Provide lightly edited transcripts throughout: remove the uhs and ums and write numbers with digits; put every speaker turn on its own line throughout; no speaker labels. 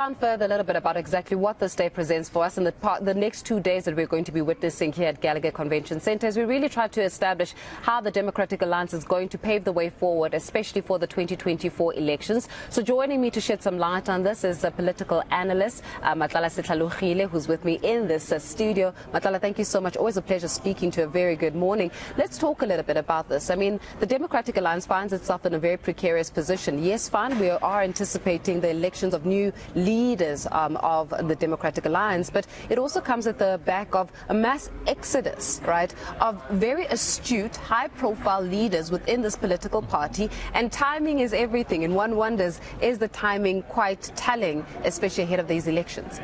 Further a little bit about exactly what this day presents for us and the next 2 days that we're going to be witnessing here at Gallagher Convention Centre, as we really try to establish how the Democratic Alliance is going to pave the way forward, especially for the 2024 elections. So joining me to shed some light on this is a political analyst, Matlala Setlhalogile, who's with me in this studio. Matlala, thank you so much. Always a pleasure speaking to you. A very good morning. Let's talk a little bit about this. I mean, the Democratic Alliance finds itself in a very precarious position. Yes, fine, we are anticipating the elections of new leaders of the Democratic Alliance, but it also comes at the back of a mass exodus, right, of very astute, high-profile leaders within this political party, and timing is everything, and one wonders, is the timing quite telling, especially ahead of these elections?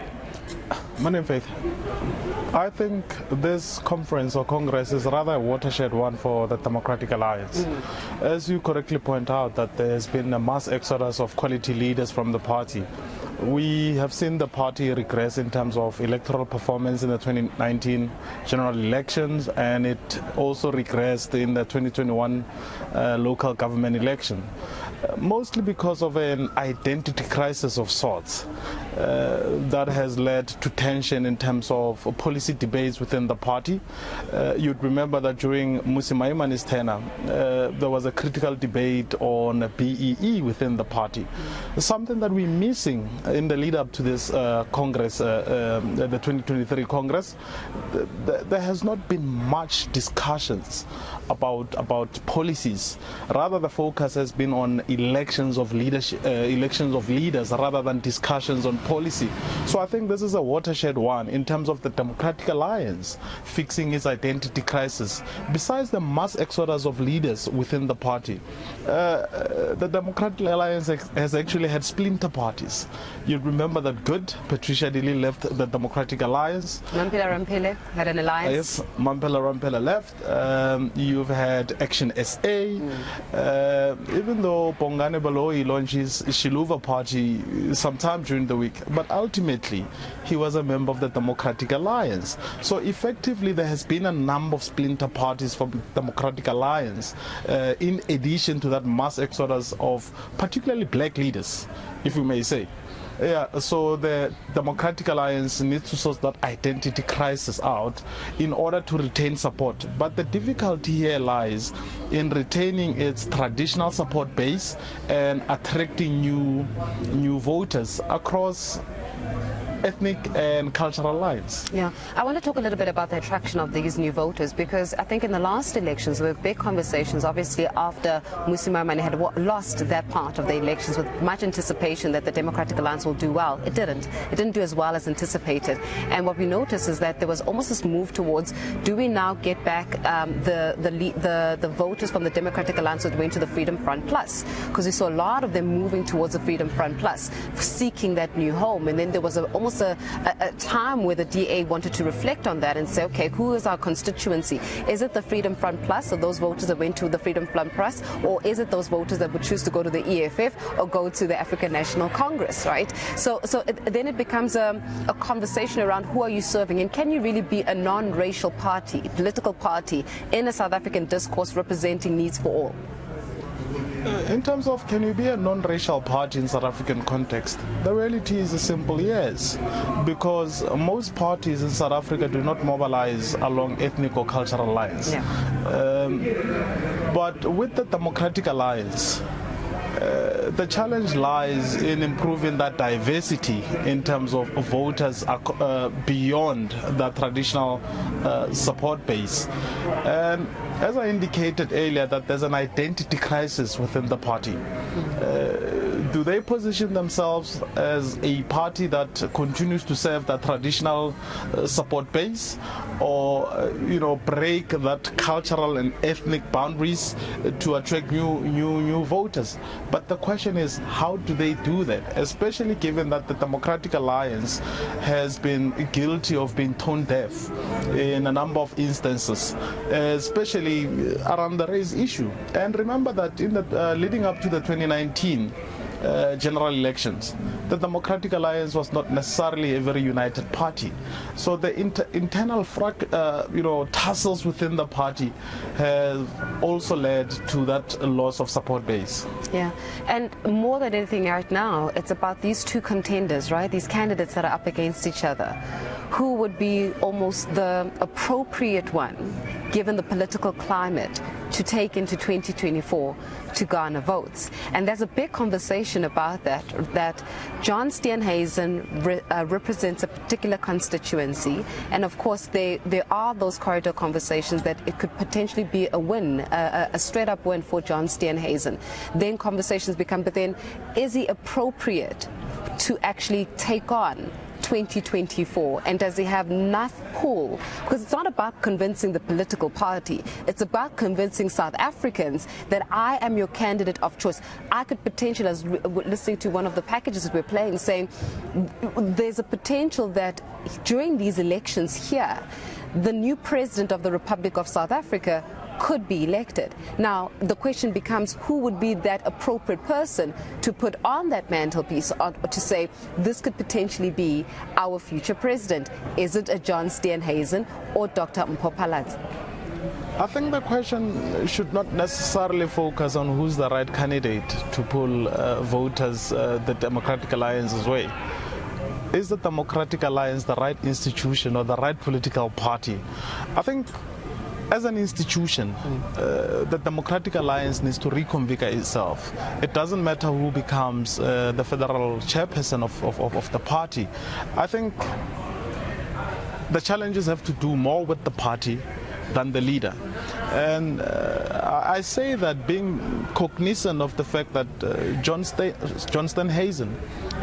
My name, Faith. I think this conference or congress is rather a watershed one for the Democratic Alliance. As you correctly point out, that there has been a mass exodus of quality leaders from the party. We have seen the party regress in terms of electoral performance in the 2019 general elections, and it also regressed in the 2021 local government election, mostly because of an identity crisis of sorts that has led to tension in terms of policy debates within the party. You'd remember that during Mmusi Maimani's tenure, there was a critical debate on BEE within the party, something that we're missing in the lead up to this Congress, the 2023 Congress. There has not been much discussions about policies. Rather, the focus has been on elections of leadership, elections of leaders, rather than discussions on policy. So I think this is a watershed one in terms of the Democratic Alliance fixing its identity crisis. Besides the mass exodus of leaders within the party, the Democratic Alliance has actually had splinter parties. You remember that good Patricia Dili left the Democratic Alliance.
Mampela Rampele had an alliance.
Yes, Mampela Rampele left. You've had Action SA. Even though Bongani Baloyi launches Shiluva Party sometime during the week, but ultimately he was a member of the Democratic Alliance. So effectively there has been a number of splinter parties from the Democratic Alliance, in addition to that mass exodus of particularly black leaders, if we may say. Yeah, so the Democratic Alliance needs to sort that identity crisis out in order to retain support. But the difficulty here lies in retaining its traditional support base and attracting new voters across ethnic and cultural lines.
Yeah, I want to talk a little bit about the attraction of these new voters, because I think in the last elections there were big conversations, obviously after Mmusi Maimane had lost that part of the elections with much anticipation that the Democratic Alliance will do well. It didn't. It didn't do as well as anticipated. And what we noticed is that there was almost this move towards, do we now get back the voters from the Democratic Alliance that went to the Freedom Front Plus? Because we saw a lot of them moving towards the Freedom Front Plus, seeking that new home. And then there was almost a time where the DA wanted to reflect on that and say, okay, who is our constituency? Is it the Freedom Front Plus, or those voters that went to the Freedom Front Plus, or is it those voters that would choose to go to the EFF or go to the African National Congress, right? So then it becomes a conversation around who are you serving, and can you really be a non-racial party, political party in a South African discourse representing needs for all?
In terms of can you be a non-racial party in South African context, the reality is a simple yes, because most parties in South Africa do not mobilize along ethnic or cultural lines. Yeah. But with the Democratic Alliance, the challenge lies in improving that diversity in terms of voters beyond the traditional support base. And as I indicated earlier, that there's an identity crisis within the party. Do they position themselves as a party that continues to serve that traditional support base, or break that cultural and ethnic boundaries to attract new voters? But the question is, how do they do that, especially given that the Democratic Alliance has been guilty of being tone deaf in a number of instances, especially around the race issue. And remember that in the leading up to the 2019 general elections, the Democratic Alliance was not necessarily a very united party. So the internal tussles within the party have also led to that loss of support base.
Yeah, and more than anything right now, it's about these two contenders, right? These candidates that are up against each other. Who would be almost the appropriate one, given the political climate, to take into 2024 to garner votes? And there's a big conversation about that John Steenhuisen represents a particular constituency, and of course there are those corridor conversations that it could potentially be a win, a straight up win for John Steenhuisen. Then conversations become, but then is he appropriate to actually take on 2024, and does he have enough pull? Because it's not about convincing the political party, it's about convincing South Africans that I am your candidate of choice. I could potentially, as listening to one of the packages that we're playing, saying there's a potential that during these elections here, the new president of the Republic of South Africa could be elected. Now, the question becomes, who would be that appropriate person to put on that mantelpiece, or to say, this could potentially be our future president? Is it a John Steenhuisen or Dr. Mpho Phalatse?
I think the question should not necessarily focus on who's the right candidate to pull voters the Democratic Alliance's way. Is the Democratic Alliance the right institution or the right political party? I think as an institution, the Democratic Alliance needs to reconfigure itself. It doesn't matter who becomes the federal chairperson of the party. I think the challenges have to do more with the party than the leader. And I say that being cognizant of the fact that John Steenhuisen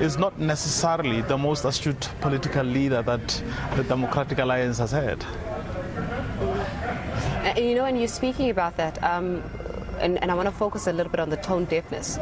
is not necessarily the most astute political leader that the Democratic Alliance has had.
You know, and you're speaking about that, and I want to focus a little bit on the tone deafness.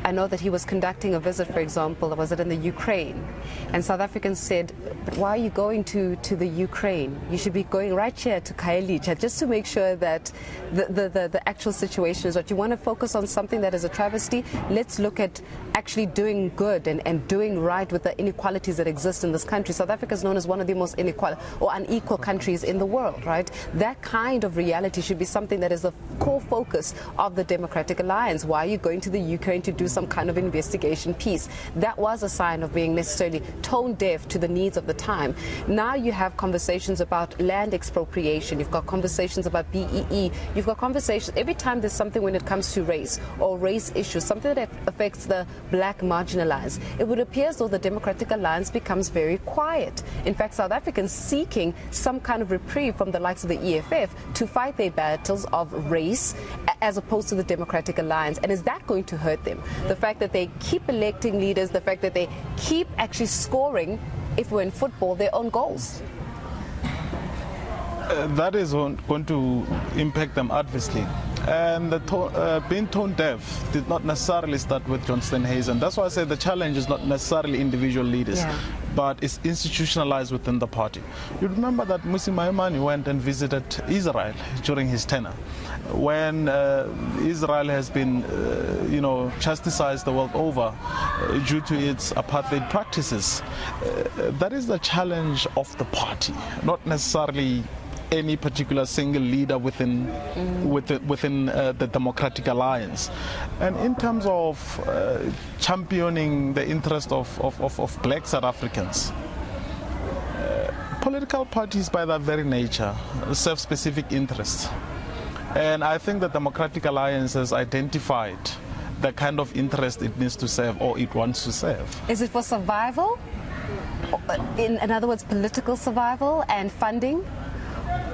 I know that he was conducting a visit, for example, was it in the Ukraine? And South Africans said, but why are you going to the Ukraine? You should be going right here to Khayelitsha, just to make sure that the actual situation is what you want to focus on. Something that is a travesty. Let's look at actually doing good and doing right with the inequalities that exist in this country. South Africa is known as one of the most unequal countries in the world, right? That kind of reality should be something that is the core focus of the Democratic Alliance. Why are you going to the Ukraine to do some kind of investigation piece? That was a sign of being necessarily tone deaf to the needs of the time. Now you have conversations about land expropriation, you've got conversations about BEE, you've got conversations every time there's something when it comes to race or race issues, something that affects the black marginalized. It would appear as though the Democratic Alliance becomes very quiet. In fact, South Africans seeking some kind of reprieve from the likes of the EFF to fight their battles of race as opposed to the Democratic Alliance. And is that going to hurt them? The fact that they keep electing leaders, the fact that they keep actually scoring, if we're in football, their own goals.
That is going to impact them adversely. And being tone deaf did not necessarily start with John Steenhuisen. That's why I say the challenge is not necessarily individual leaders, but it's institutionalized within the party. You remember that Mmusi Maimane went and visited Israel during his tenure, when Israel has been, chastised the world over due to its apartheid practices. That is the challenge of the party, not necessarily any particular single leader within the Democratic Alliance. And in terms of championing the interest of black South Africans, political parties by their very nature serve specific interests. And I think the Democratic Alliance has identified the kind of interest it needs to serve or it wants to serve.
Is it for survival? In other words, political survival and funding?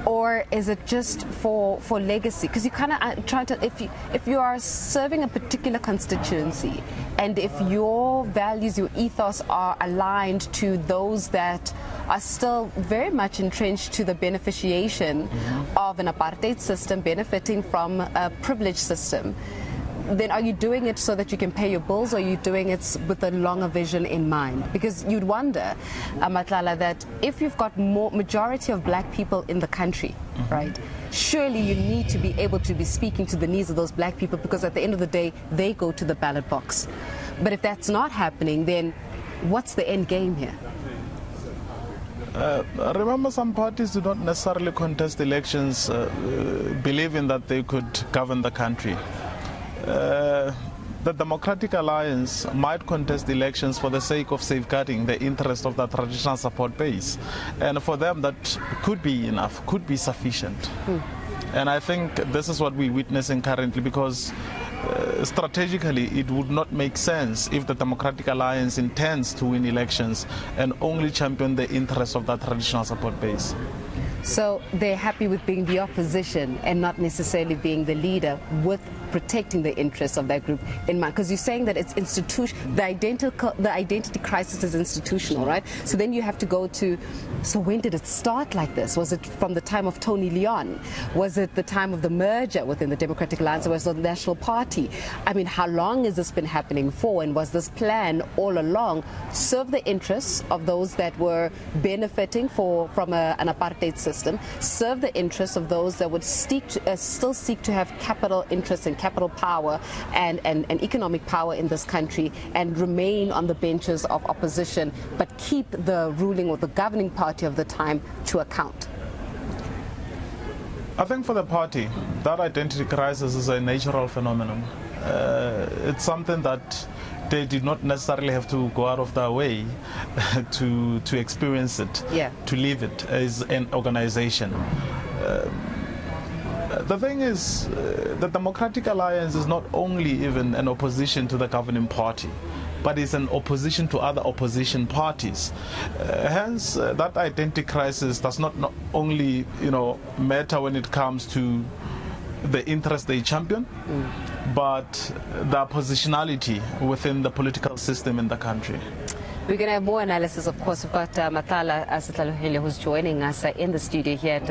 Or is it just for legacy? Because you kind of try to, if you are serving a particular constituency, and if your values, your ethos are aligned to those that are still very much entrenched to the beneficiation of an apartheid system, benefiting from a privileged system, then are you doing it so that you can pay your bills, or are you doing it with a longer vision in mind? Because you'd wonder, Matlala, that if you've got majority of black people in the country, right, surely you need to be able to be speaking to the needs of those black people, because at the end of the day, they go to the ballot box. But if that's not happening, then what's the end game here?
Remember, some parties do not necessarily contest elections believing that they could govern the country. The Democratic Alliance might contest elections for the sake of safeguarding the interest of the traditional support base. And for them, that could be enough, could be sufficient. And I think this is what we're witnessing currently, because strategically it would not make sense if the Democratic Alliance intends to win elections and only champion the interests of that traditional support base.
So they're happy with being the opposition and not necessarily being the leader, with protecting the interests of that group in mind, because you're saying that it's the identity crisis is institutional, right? So then you have to go to, so when did it start like this? Was it from the time of Tony Leon? Was it the time of the merger within the Democratic Alliance, or was it the National Party? I mean, how long has this been happening for, and was this plan all along serve the interests of those that were benefiting from an apartheid system, serve the interests of those that would still seek to have capital interests and capital power and economic power in this country, and remain on the benches of opposition, but keep the ruling or the governing party of the time to account?
I think for the party, that identity crisis is a natural phenomenon. It's something that they did not necessarily have to go out of their way to experience it, to live it as an organization. The thing is, the Democratic Alliance is not only even an opposition to the governing party, but it's an opposition to other opposition parties. Hence, that identity crisis does not only, matter when it comes to the interest they champion, but the positionality within the political system in the country.
We're going to have more analysis, of course. We've got Matlala Setlhalogile, who's joining us in the studio here at